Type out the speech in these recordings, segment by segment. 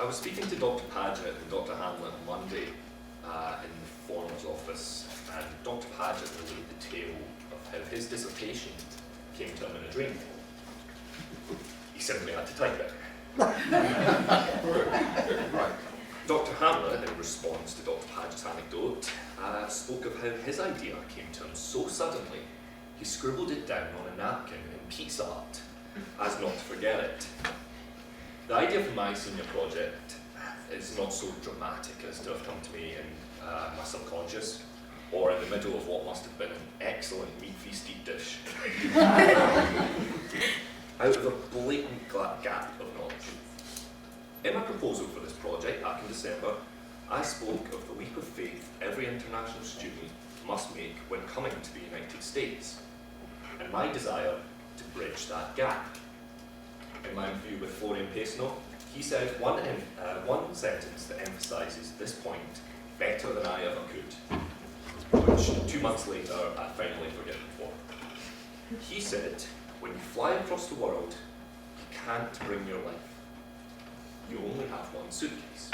I was speaking to Dr. Paget and Dr. Hamlet on Monday in the former's office, and Dr. Paget relayed the tale of how his dissertation came to him in a dream. He simply had to type it. Right. Dr. Hamlet, in response to Dr. Paget's anecdote, spoke of how his idea came to him so suddenly, he scribbled it down on a napkin in pizza art, as not to forget it. The idea for my senior project is not so dramatic as to have come to me in my subconscious, or in the middle of what must have been an excellent meat feasted dish. Out of a blatant gap of knowledge. In my proposal for this project back in December, I spoke of the leap of faith every international student must make when coming to the United States, and my desire to bridge that gap. In my interview with Florian Pesno, he said one sentence that emphasises this point better than I ever could, which 2 months later I finally forgiven for. He said, when you fly across the world, you can't bring your life. You only have one suitcase.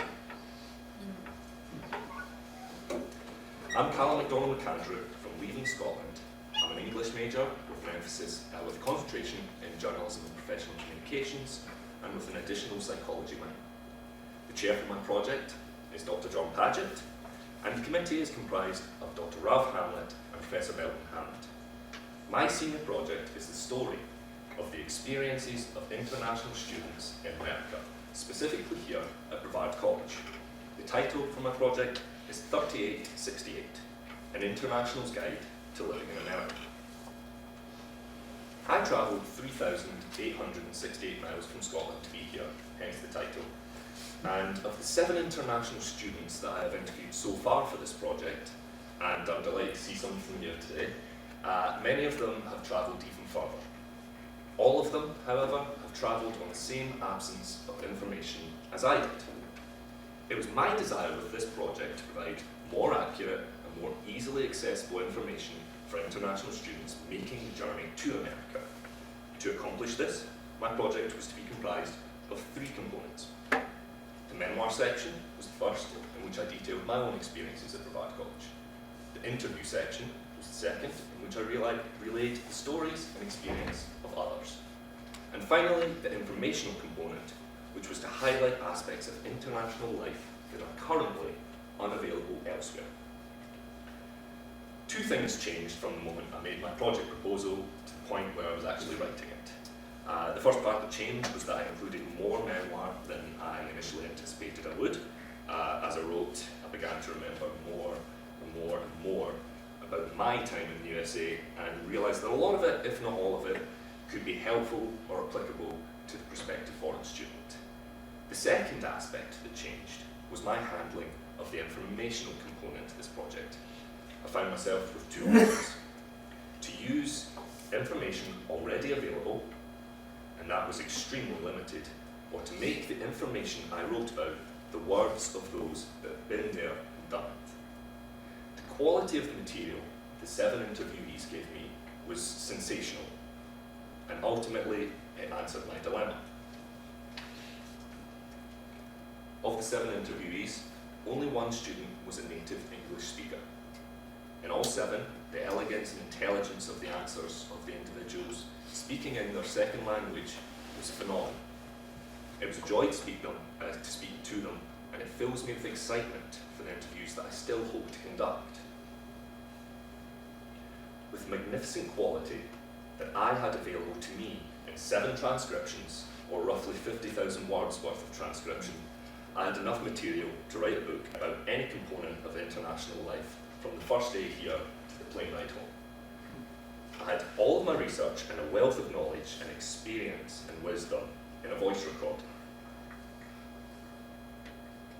I'm Calum McAndrew from Leaving Scotland. I'm an English major with an emphasis, with a concentration in journalism and professional communications, and with an additional psychology minor. The chair for my project is Dr. John Paget, and the committee is comprised of Dr. Ralph Hamlet and Professor Melvin Hammond. My senior project is the story of the experiences of international students in America, specifically here at Brevard College. The title for my project is 3868, an international's guide to living in America. I travelled 3,868 miles from Scotland to be here, hence the title. And of the 7 international students that I have interviewed so far for this project, and I'm delighted to see some from here today, many of them have travelled even further. All of them, however, have travelled on the same absence of information as I did. It was my desire with this project to provide more accurate and more easily accessible information for international students making the journey to America. To accomplish this, my project was to be comprised of 3 components. The memoir section was the first, in which I detailed my own experiences at Brevard College. The interview section was the second, in which I relayed the stories and experience of others. And finally, the informational component, which was to highlight aspects of international life that are currently unavailable elsewhere. 2 things changed from the moment I made my project proposal to the point where I was actually writing it. The first part that changed was that I included more memoir than I initially anticipated I would. As I wrote, I began to remember more and more and more about my time in the USA and realised that a lot of it, if not all of it, could be helpful or applicable to the prospective foreign student. The second aspect that changed was my handling of the informational component to this project. I found myself with 2 options: to use information already available, and that was extremely limited, or to make the information I wrote about the words of those that have been there and done it. The quality of the material the 7 interviewees gave me was sensational, and ultimately it answered my dilemma. Of the 7 interviewees, only 1 student was a native English speaker. In all 7, the elegance and intelligence of the answers of the individuals speaking in their second language was phenomenal. It was a joy to speak to them, and it fills me with excitement for the interviews that I still hope to conduct. With magnificent quality that I had available to me in 7 transcriptions, or roughly 50,000 words worth of transcription, I had enough material to write a book about any component of international life, from the first day here to the plane ride home. I had all of my research and a wealth of knowledge and experience and wisdom in a voice recording.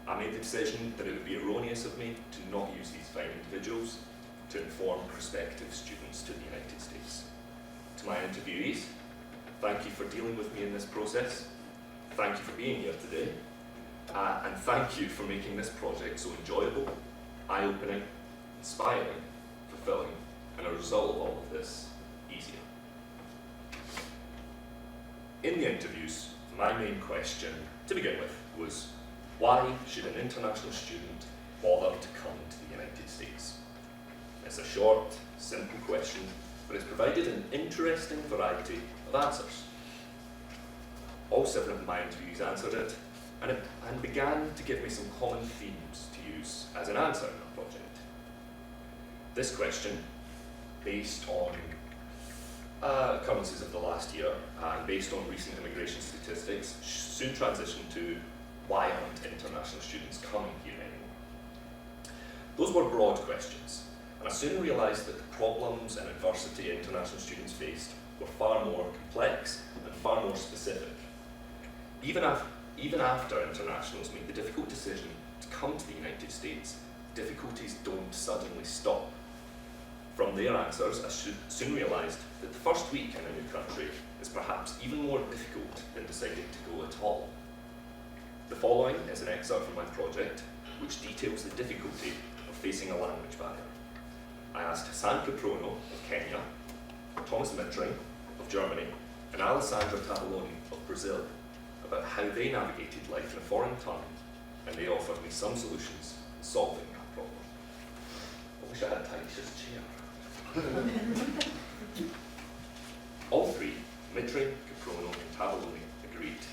I made the decision that it would be erroneous of me to not use these fine individuals to inform prospective students to the United States. To my interviewees, thank you for dealing with me in this process. Thank you for being here today. And thank you for making this project so enjoyable, eye-opening, inspiring, fulfilling, and a result of all of this, easier. In the interviews, my main question, to begin with, was, Why should an international student bother to come to the United States? It's a short, simple question, but it's provided an interesting variety of answers. All 7 of my interviewees answered it, and began to give me some common themes to use as an answer in our project. This question, based on occurrences of the last year and based on recent immigration statistics, soon transitioned to why aren't international students coming here anymore? Those were broad questions, and I soon realised that the problems and adversity international students faced were far more complex and far more specific. Even after internationals make the difficult decision to come to the United States, difficulties don't suddenly stop. From their answers, I soon realised that the first week in a new country is perhaps even more difficult than deciding to go at all. The following is an excerpt from my project, which details the difficulty of facing a language barrier. I asked Hassan Caprono of Kenya, Thomas Mittring of Germany, and Alessandra Tavoloni of Brazil about how they navigated life in a foreign tongue, and they offered me some solutions in solving that problem. I wish I had Taisha's chair. All 3, Mittring, Caprono, and Tavoloni, agreed,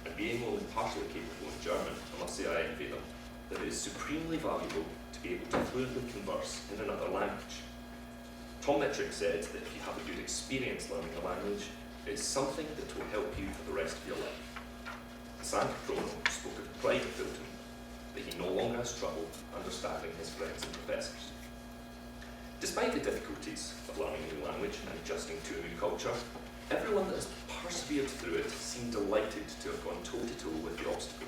and being only partially capable in German, I must say I envy them, that it is supremely valuable to be able to fluently converse in another language. Tom Mittring said that if you have a good experience learning a language, it is something that will help you for the rest of your life. Hassan Caprono spoke of the pride it built him, that he no longer has trouble understanding his friends and professors. Despite the difficulties of learning a new language and adjusting to a new culture, everyone that has persevered through it seemed delighted to have gone toe-to-toe with the obstacle.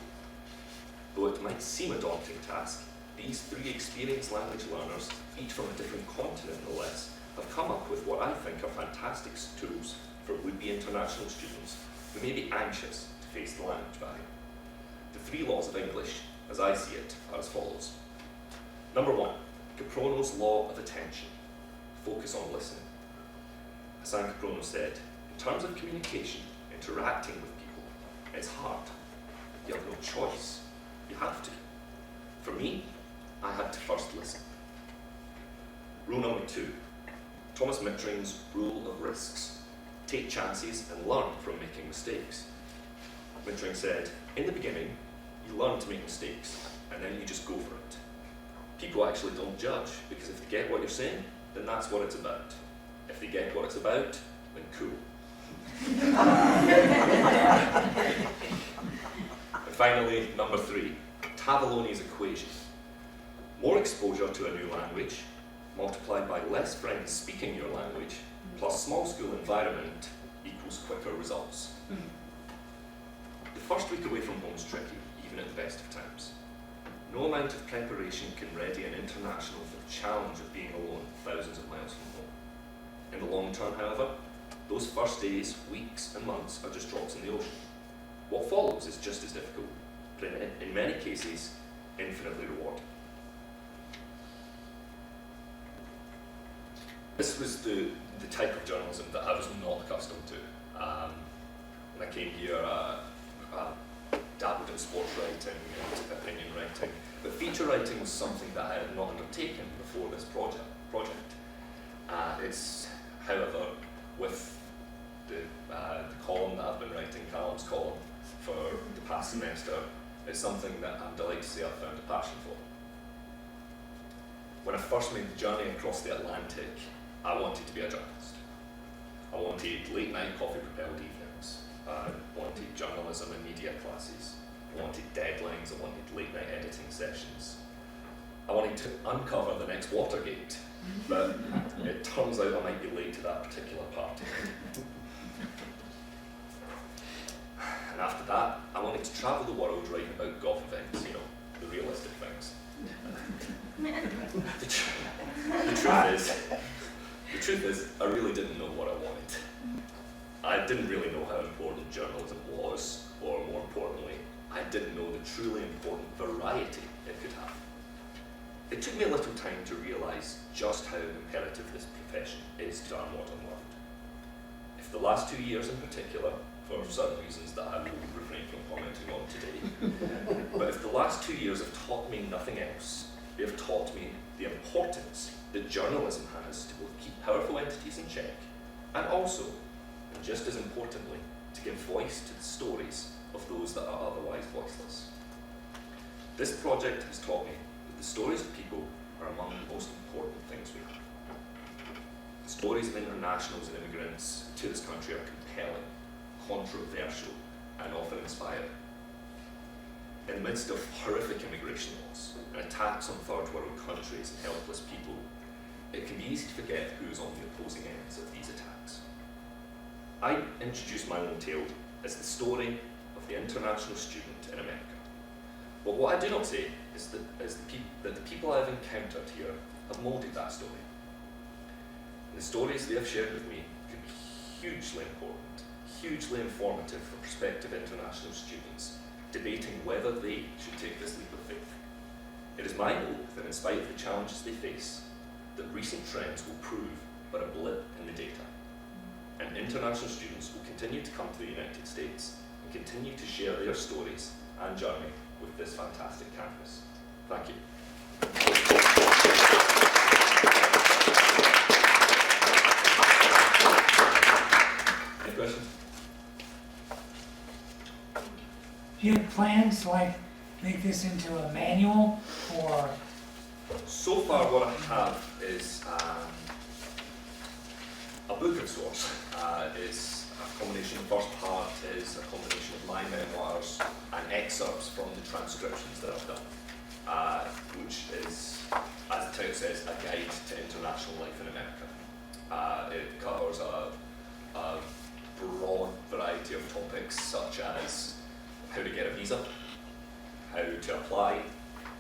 Though it might seem a daunting task, these 3 experienced language learners, each from a different continent no less, have come up with what I think are fantastic tools for would-be international students who may be anxious to face the language barrier. The 3 laws of English, as I see it, are as follows. Number 1, Caprono's law of attention. Focus on listening. Hassan Caprono said, in terms of communication, interacting with people, it's hard. You have no choice. You have to. For me, I had to first listen. Rule number 2, Thomas Mittring's rule of risks. Take chances and learn from making mistakes. Mittring said, in the beginning, you learn to make mistakes, and then you just go for it. People actually don't judge, because if they get what you're saying, then that's what it's about. If they get what it's about, then cool. And finally, number 3, Tavoloni's equation. More exposure to a new language, multiplied by less friends speaking your language, plus small school environment, equals quicker results. The first week away from home is tricky, even at the best of times. No amount of preparation can ready an international for the challenge of being alone thousands of miles from home. In the long term, however, those first days, weeks, and months are just drops in the ocean. What follows is just as difficult, but in many cases, infinitely rewarding. This was the type of journalism that I was not accustomed to. When I came here, dabbled in sports writing and opinion writing, but feature writing was something that I had not undertaken before this project. It's, however, with the column that I've been writing, Calum's column, for the past semester, it's something that I'm delighted to say I've found a passion for. When I first made the journey across the Atlantic, I wanted to be a journalist. I wanted late night coffee propelled evenings. I wanted journalism and media classes. I wanted deadlines. I wanted late night editing sessions. I wanted to uncover the next Watergate, but it turns out I might be late to that particular party. And after that, I wanted to travel the world writing about golf events, the realistic things. The truth is, I really didn't know what I wanted. I didn't really know how important journalism was, or more importantly, I didn't know the truly important variety it could have. It took me a little time to realise just how imperative this profession is to our modern world. If the last 2 years in particular for certain reasons that I will refrain from commenting on today. But if the last 2 years have taught me nothing else, they have taught me the importance that journalism has to both keep powerful entities in check and also, and just as importantly, to give voice to the stories of those that are otherwise voiceless. This project has taught me that the stories of people are among the most important things we have. The stories of internationals and immigrants to this country are compelling, controversial, and often inspiring. In the midst of horrific immigration laws and attacks on third world countries and helpless people, it can be easy to forget who is on the opposing ends of these attacks. I introduce my own tale as the story of the international student in America. But what I do not say is that the people I have encountered here have moulded that story. The stories they have shared with me could be hugely important, hugely informative for prospective international students debating whether they should take this leap of faith. It is my hope that in spite of the challenges they face, that recent trends will prove but a blip in the data, and international students will continue to come to the United States and continue to share their stories and journey with this fantastic campus. Thank you. Any questions? Do you have plans to make this into a manual or? So far what I have is a book of sorts. It's a combination, the first part is a combination of my memoirs and excerpts from the transcriptions that I've done, which is, as the title says, a guide to international life in America. It covers a broad variety of topics such as how to get a visa, how to apply,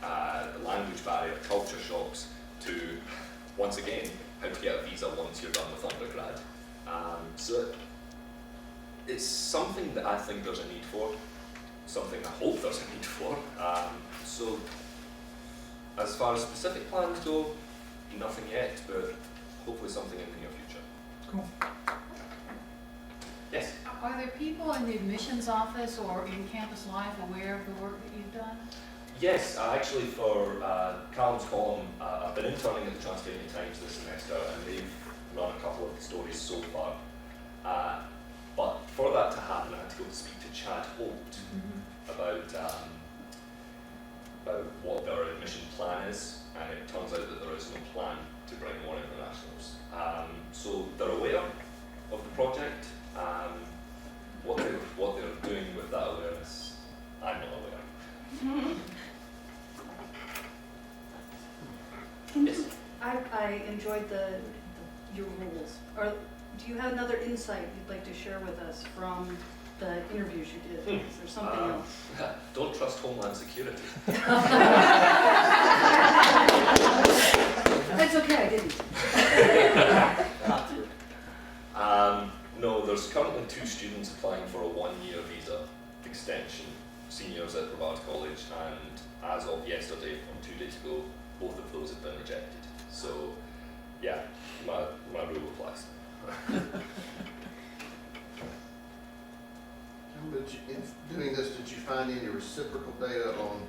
the language barrier, culture shocks, to, once again, how to get a visa once you're done with undergrad. So it's something that I think there's a need for, something I hope there's a need for. So as far as specific plans go, nothing yet, but hopefully something in the near future. Cool. Yes? Are there people in the admissions office or in Campus Life aware of the work that you've done? Yes, actually for Calum's column, I've been interning at the Transylvania Times this semester, and they've run a couple of the stories so far. But for that to happen, I had to go to speak to Chad Holt about what their admission plan is, and it turns out that there is no plan to bring more internationals. So they're aware of the project. What they're doing with that awareness, I'm not aware. Yes. I enjoyed your rules. Do you have another insight you'd like to share with us from the interviews you did? Is there something else? Don't trust Homeland Security. That's okay, I didn't. No, there's currently 2 students applying for a 1-year visa extension, seniors at Brevard College, and as of yesterday, from 2 days ago, both of those have been rejected. So, yeah, my rule applies. In doing this, did you find any reciprocal data on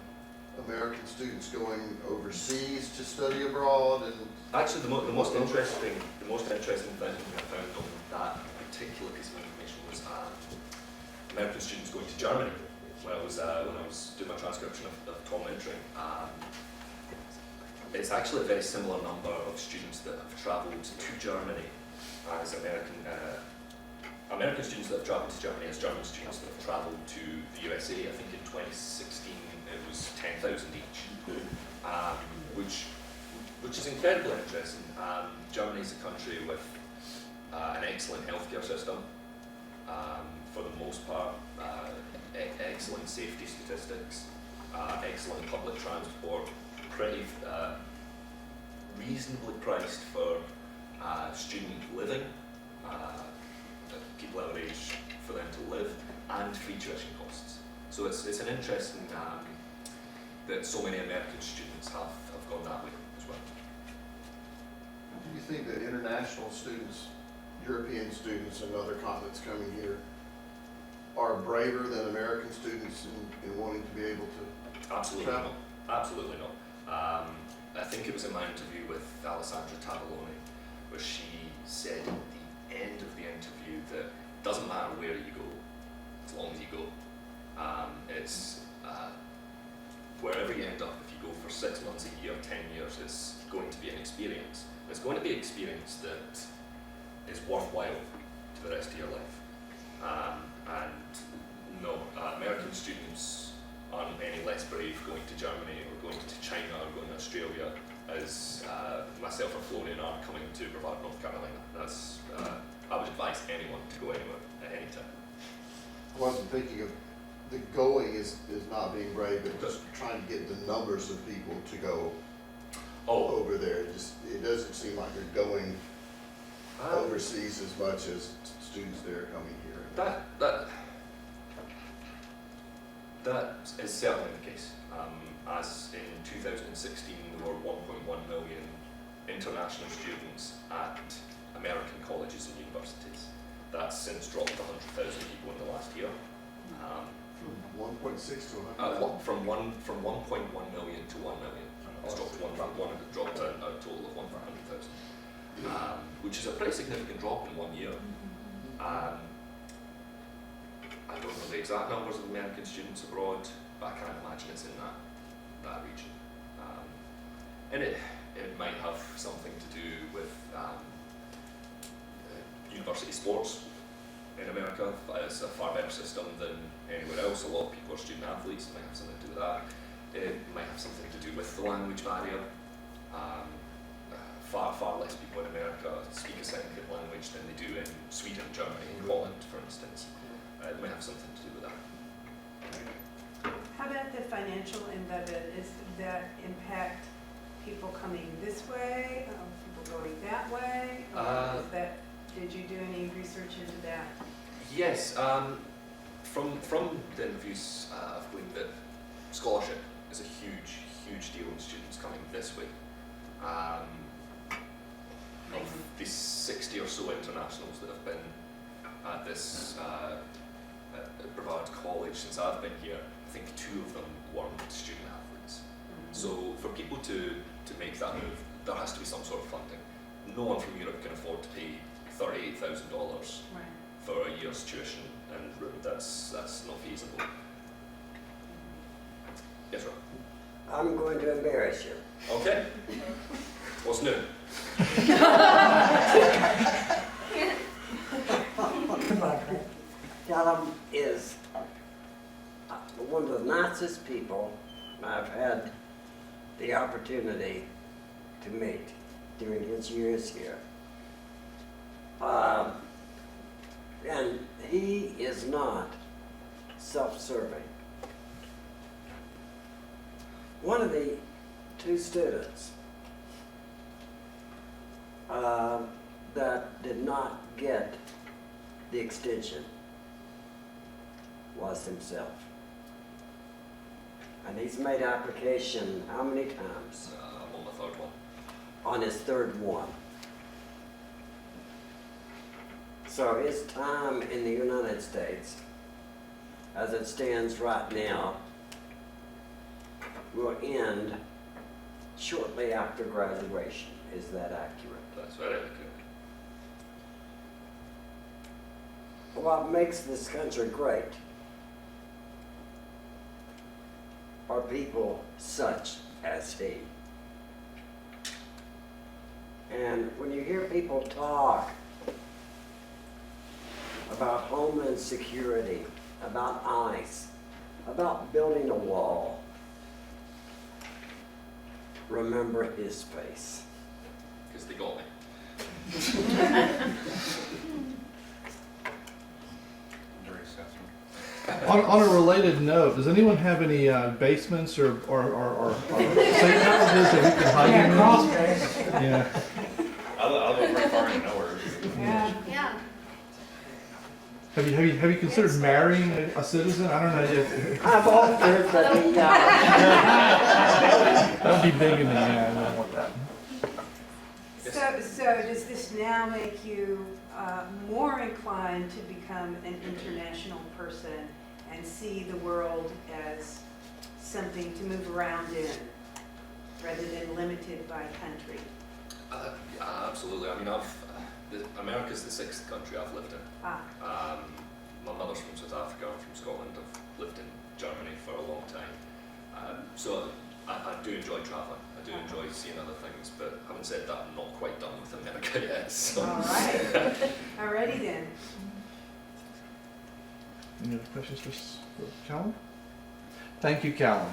American students going overseas to study abroad? And actually, the most interesting thing I found on that particular piece of information was American students going to Germany. When I was doing my transcription of Tom entering, it's actually a very similar number of students that have travelled to Germany as American students that have travelled to Germany as German students that have travelled to the USA. I think in 2016 it was 10,000 each, which is incredibly interesting. Germany is a country with an excellent healthcare system, for the most part, excellent safety statistics, excellent public transport, pretty reasonably priced for student living, people our age, for them to live, and free tuition costs. So it's an interesting that so many American students have gone that way as well. do you think that international students, European students and other continents coming here, are braver than American students in wanting to be able to Absolutely travel? not. Absolutely not. I think it was in my interview with Alessandra Tavoloni, where she said at the end of the interview that it doesn't matter where you go, as long as you go. It's wherever you end up, if you go for 6 months, a year, 10 years, it's going to be an experience. It's going to be an experience that is worthwhile to the rest of your life. And no, American students aren't any less brave going to Germany or going to China or going to Australia as myself or Florian are coming to Brevard, North Carolina. That's, I would advise anyone to go anywhere at any time. I wasn't thinking of the going is not being brave, but just trying to get the numbers of people to go over there. It doesn't seem like they're going overseas as much as students there coming here. That is certainly the case. As in 2016, there were 1.1 million international students at American colleges and universities. That's since dropped to 100,000 people in the last year. From 1.6 to 100,000? From 1.1 million to 1 million. It's dropped to it dropped to a total of 100,000, which is a pretty significant drop in 1 year. I don't know the exact numbers of American students abroad, but I can't imagine it's in that region. And it might have something to do with university sports in America. It's a far better system than anywhere else. A lot of people are student athletes. It might have something to do with that. It might have something to do with the language barrier. Far less people in America speak a second language than they do in Sweden, Germany, and Holland, for instance. It might have something to do with that. How about the financial end of it? Does that impact people coming this way, people going that way? Or did you do any research into that? Yes, from the interviews, I've gleaned that scholarship is a huge deal in students coming this way. Of the 60 or so internationals that have been at this at Brevard College since I've been here, I think 2 of them weren't student athletes. So for people to make that move, there has to be some sort of funding. No one from Europe can afford to pay $38,000 for a year's tuition and room. That's not feasible. Yes, Rob? I'm going to embarrass you. Okay. What's new? Good luck, Rick. Calum is one of the nicest people I've had the opportunity to meet during his years here. And he is not self-serving. One of the 2 students that did not get the extension was himself. And he's made application how many times? I'm on the 3rd one. On his 3rd one. So his time in the United States, as it stands right now, will end shortly after graduation. Is that accurate? That's very accurate. What makes this country great are people such as he. And when you hear people talk about homeland security, about ICE, about building a wall, remember his face. Because they got me. On a related note, does anyone have any basements or safe houses that we can hide Yeah, in? crawl space. Yeah. I live pretty far in nowhere. Yeah. Have you considered marrying a citizen? I don't know yet. I've offered, but he, That would be big in the I don't want that. Yes. So does this now make you more inclined to become an international person and see the world as something to move around in, rather than limited by country? Yeah, absolutely. I mean, America's the 6th country I've lived in. My mother's from South Africa, I'm from Scotland. I've lived in Germany for a long time. So I do enjoy travelling. I do enjoy seeing other things, but having said that, I'm not quite done with America yet. So. All right. Alrighty then. Any other questions for Calum? Thank you, Calum.